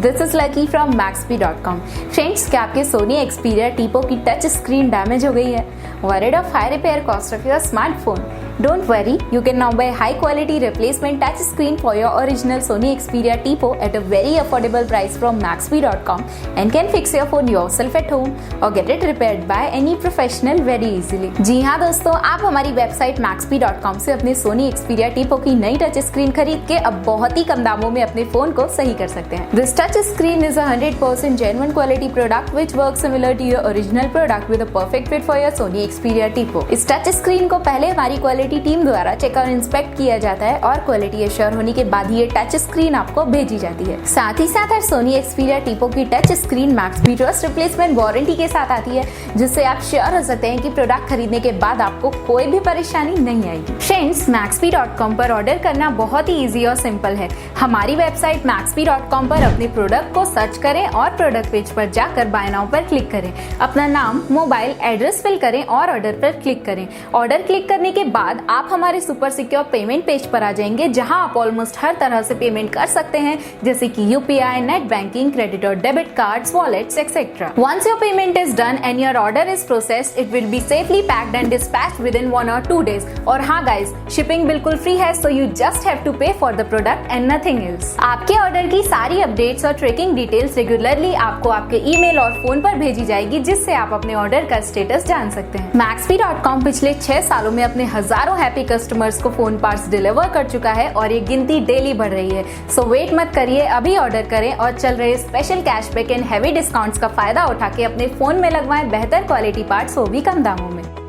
This is lucky from Maxbhi.com। Friends, क्या आपके Sony Xperia टीपो की टच स्क्रीन डैमेज हो गई है? Worried of high repair cost of your smartphone? Don't worry, you can now buy high quality replacement touch screen for your original Sony Xperia Tipo at a very affordable price from Maxbhi.com and can fix your phone yourself at home or get it repaired by any professional very easily। जी हाँ दोस्तों, आप हमारी website Maxbhi.com से अपने Sony Xperia Tipo की नई touch screen खरीद के अब बहुत ही कम दामों में अपने फोन को सही कर सकते हैं। This touch screen is a 100% genuine quality product which works similar to your original product with a perfect fit for your Sony Xperia Tipo। इस टच स्क्रीन को पहले हमारी क्वालिटी टीम द्वारा चेक और इंस्पेक्ट किया जाता है और क्वालिटी एश्योर होने के बाद ये टच स्क्रीन आपको भेजी जाती है। साथ ही साथ हर सोनी एक्सपीरिया टीपो की touch screen Maxbhi trust replacement warranty के साथ आती है, जिससे आप श्योर हो सकते हैं कि प्रोडक्ट खरीदने के बाद आपको कोई भी परेशानी नहीं आएगी। फ्रेंड्स, Maxbhi.com पर ऑर्डर करना बहुत ही इजी और सिंपल है। हमारी वेबसाइट Maxbhi.com पर अपने प्रोडक्ट को सर्च करें और प्रोडक्ट पेज पर जाकर बाय नाउ पर क्लिक करें, अपना नाम, मोबाइल एड्रेस फिल करें और ऑर्डर पर क्लिक करें। ऑर्डर क्लिक करने के बाद आप हमारे सुपर सिक्योर पेमेंट पेज पर आ जाएंगे, जहां आप ऑलमोस्ट हर तरह से पेमेंट कर सकते हैं, जैसे कि यूपीआई, नेट बैंकिंग, क्रेडिट और debit cards, wallets etcetera. Once your payment is done and your order is processed, it will be safely packed and dispatched within 1 or 2 days। और हाँ गाइस, शिपिंग बिल्कुल free है, so you just have to pay for the product and nothing else. आपके order की सारी updates और tracking details regularly आपको आपके ईमेल और फोन पर भेजी जाएगी, जिससे आप अपने ऑर्डर का स्टेटस जान सकते हैं। Maxbhi.com पिछले 6 सालों में अपने हजारों हैप्पी कस्टमर्स को फोन पार्ट्स डिलीवर कर चुका है और ये गिनती डेली बढ़ रही है। सो वेट मत करिए, अभी ऑर्डर करें और चल रहे special cashback and heavy discounts का फायदा उठा के अपने फोन में लगवाएं बेहतर क्वालिटी पार्ट्स, वो भी कम दामों में।